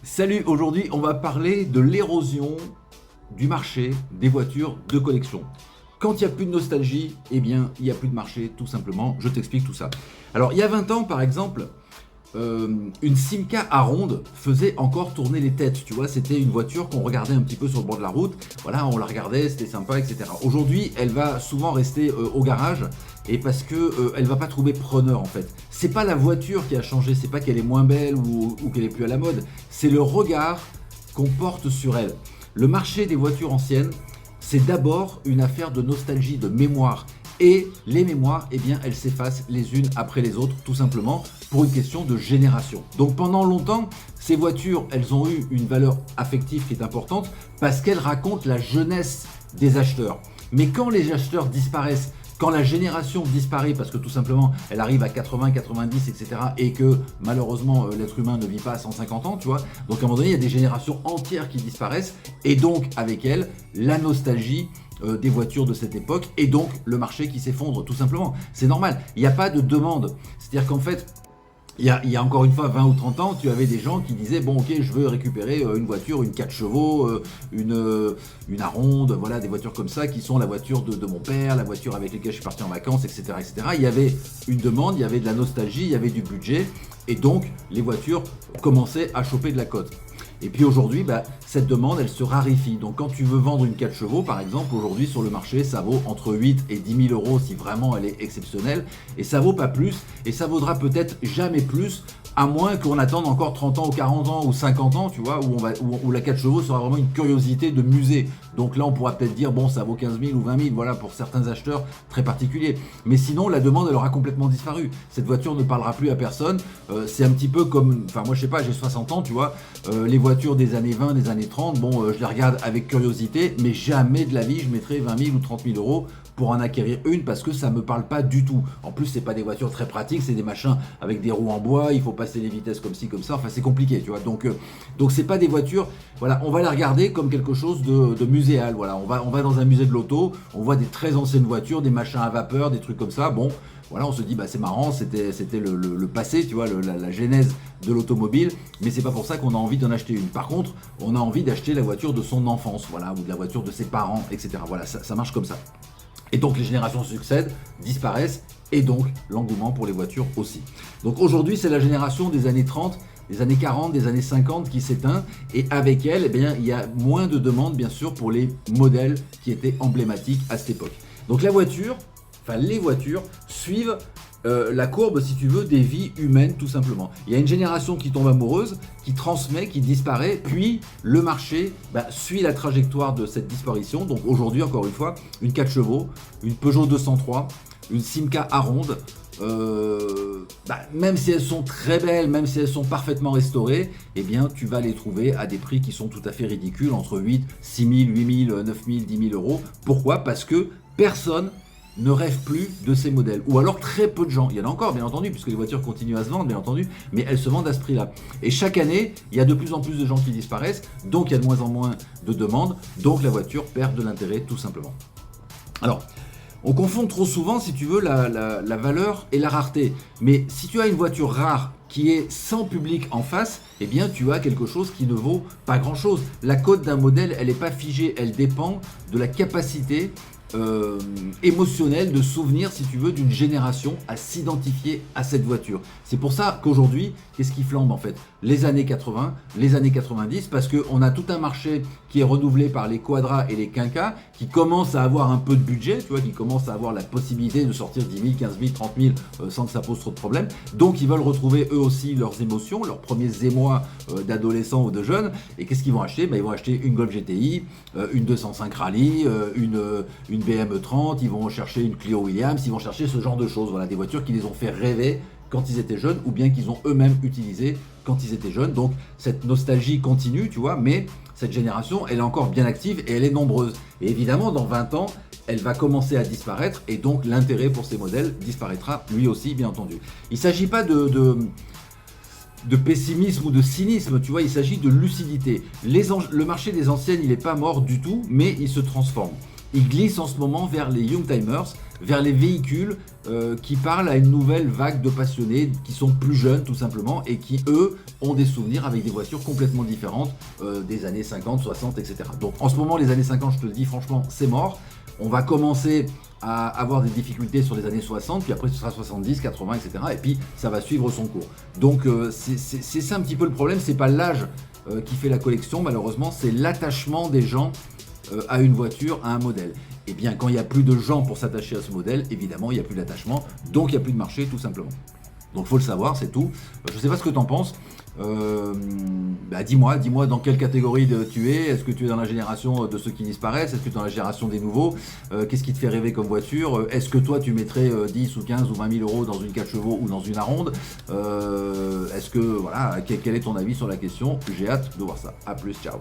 Salut, aujourd'hui on va parler de l'érosion du marché des voitures de collection. Quand il n'y a plus de nostalgie, eh bien il n'y a plus de marché tout simplement, je t'explique tout ça. Alors il y a 20 ans par exemple, une Simca à ronde faisait encore tourner les têtes, tu vois, c'était une voiture qu'on regardait un petit peu sur le bord de la route, voilà, on la regardait, c'était sympa, etc. Aujourd'hui, elle va souvent rester au garage, et parce que elle va pas trouver preneur en fait. C'est pas la voiture qui a changé, c'est pas qu'elle est moins belle ou qu'elle est plus à la mode, c'est le regard qu'on porte sur elle. Le marché des voitures anciennes, c'est d'abord une affaire de nostalgie, de mémoire. Et les mémoires, eh bien, elles s'effacent les unes après les autres, tout simplement pour une question de génération. Donc pendant longtemps, ces voitures, elles ont eu une valeur affective qui est importante parce qu'elles racontent la jeunesse des acheteurs. Mais quand les acheteurs disparaissent, quand la génération disparaît parce que tout simplement elle arrive à 80, 90, etc. et que malheureusement l'être humain ne vit pas à 150 ans, tu vois. Donc à un moment donné, il y a des générations entières qui disparaissent et donc avec elles, la nostalgie des voitures de cette époque et donc le marché qui s'effondre tout simplement. C'est normal, il n'y a pas de demande. C'est-à-dire qu'en fait, il y a encore une fois 20 ou 30 ans, tu avais des gens qui disaient bon ok, je veux récupérer une voiture, une 4 chevaux, une Aronde, voilà, des voitures comme ça qui sont la voiture de mon père, la voiture avec laquelle je suis parti en vacances, etc., etc. Il y avait une demande, il y avait de la nostalgie, il y avait du budget et donc les voitures commençaient à choper de la cote. Et puis aujourd'hui, cette demande, elle se raréfie. Donc quand tu veux vendre une 4 chevaux, par exemple, aujourd'hui sur le marché, ça vaut entre 8 et 10 000 euros si vraiment elle est exceptionnelle. Et ça vaut pas plus, et ça vaudra peut-être jamais plus, à moins qu'on attende encore 30 ans ou 40 ans ou 50 ans, tu vois, où la 4 chevaux sera vraiment une curiosité de musée. Donc là, on pourra peut-être dire, bon, ça vaut 15 000 ou 20 000, voilà, pour certains acheteurs très particuliers. Mais sinon, la demande, elle aura complètement disparu. Cette voiture ne parlera plus à personne. C'est un petit peu comme, enfin, moi, je sais pas, j'ai 60 ans, tu vois, les voitures des années 20, des années 30, bon, je les regarde avec curiosité, mais jamais de la vie, je mettrai 20 000 ou 30 000 euros pour en acquérir une parce que ça me parle pas du tout. En plus, c'est pas des voitures très pratiques, c'est des machins avec des roues en bois, il faut passer les vitesses comme ci, comme ça, enfin c'est compliqué, tu vois. Donc c'est pas des voitures, voilà, on va la regarder comme quelque chose de muséal, voilà. On va dans un musée de l'auto, on voit des très anciennes voitures, des machins à vapeur, des trucs comme ça, bon. Voilà, on se dit, c'est marrant, c'était le passé, tu vois, la genèse de l'automobile, mais c'est pas pour ça qu'on a envie d'en acheter une. Par contre, on a envie d'acheter la voiture de son enfance, voilà, ou de la voiture de ses parents, etc. Voilà, ça marche comme ça. Et donc les générations succèdent, disparaissent, et donc l'engouement pour les voitures aussi. Donc aujourd'hui, c'est la génération des années 30, des années 40, des années 50 qui s'éteint, et avec elle, eh bien, il y a moins de demandes, bien sûr, pour les modèles qui étaient emblématiques à cette époque. Donc la voiture, enfin les voitures, suivent la courbe, si tu veux, des vies humaines, tout simplement. Il y a une génération qui tombe amoureuse, qui transmet, qui disparaît, puis le marché suit la trajectoire de cette disparition. Donc aujourd'hui, encore une fois, une 4 chevaux, une Peugeot 203, une Simca à ronde, même si elles sont très belles, même si elles sont parfaitement restaurées, eh bien tu vas les trouver à des prix qui sont tout à fait ridicules, entre 8, 6 000, 8 000, 9 000, 10 000 euros. Pourquoi ? Parce que personne ne rêve plus de ces modèles, ou alors très peu de gens. Il y en a encore, bien entendu, puisque les voitures continuent à se vendre, bien entendu, mais elles se vendent à ce prix-là. Et chaque année, il y a de plus en plus de gens qui disparaissent, donc il y a de moins en moins de demandes, donc la voiture perd de l'intérêt, tout simplement. Alors, on confond trop souvent, si tu veux, la valeur et la rareté. Mais si tu as une voiture rare qui est sans public en face, eh bien tu as quelque chose qui ne vaut pas grand-chose. La cote d'un modèle, elle n'est pas figée, elle dépend de la capacité émotionnel, de souvenir, si tu veux, d'une génération à s'identifier à cette voiture. C'est pour ça qu'aujourd'hui, qu'est-ce qui flambe en fait ? Les années 80, les années 90, parce qu'on a tout un marché qui est renouvelé par les quadras et les quinquas, qui commencent à avoir un peu de budget, tu vois, qui commencent à avoir la possibilité de sortir 10 000, 15 000, 30 000 sans que ça pose trop de problèmes. Donc ils veulent retrouver eux aussi leurs émotions, leurs premiers émois d'adolescents ou de jeunes. Et qu'est-ce qu'ils vont acheter ? Ils vont acheter une Golf GTI, une 205 Rallye, une BM30, ils vont chercher une Clio Williams, ils vont chercher ce genre de choses, voilà, des voitures qui les ont fait rêver quand ils étaient jeunes ou bien qu'ils ont eux-mêmes utilisé quand ils étaient jeunes. Donc cette nostalgie continue, tu vois, mais cette génération, elle est encore bien active et elle est nombreuse. Et évidemment, dans 20 ans, elle va commencer à disparaître et donc l'intérêt pour ces modèles disparaîtra lui aussi, bien entendu. Il ne s'agit pas de pessimisme ou de cynisme, tu vois, il s'agit de lucidité. Le marché des anciennes, il n'est pas mort du tout, mais il se transforme. il glisse en ce moment vers les Youngtimers, vers les véhicules qui parlent à une nouvelle vague de passionnés qui sont plus jeunes tout simplement et qui eux ont des souvenirs avec des voitures complètement différentes des années 50, 60, etc. Donc en ce moment les années 50, je te le dis franchement, c'est mort. On va commencer à avoir des difficultés sur les années 60, puis après ce sera 70, 80, etc. Et puis ça va suivre son cours. Donc c'est ça un petit peu le problème, c'est pas l'âge qui fait la collection malheureusement, c'est l'attachement des gens à une voiture, à un modèle. Et bien quand il n'y a plus de gens pour s'attacher à ce modèle, évidemment il n'y a plus d'attachement, donc il n'y a plus de marché tout simplement. Donc faut le savoir, c'est tout. Je ne sais pas ce que tu en penses. Dis-moi dans quelle catégorie tu es. Est-ce que tu es dans la génération de ceux qui disparaissent? Est-ce que tu es dans la génération des nouveaux? Qu'est-ce qui te fait rêver comme voiture? Est-ce que toi tu mettrais 10 ou 15 ou 20 000 euros dans une 4 chevaux ou dans une Aronde? Est-ce que voilà, quel est ton avis sur la question? J'ai hâte de voir ça. A plus, ciao.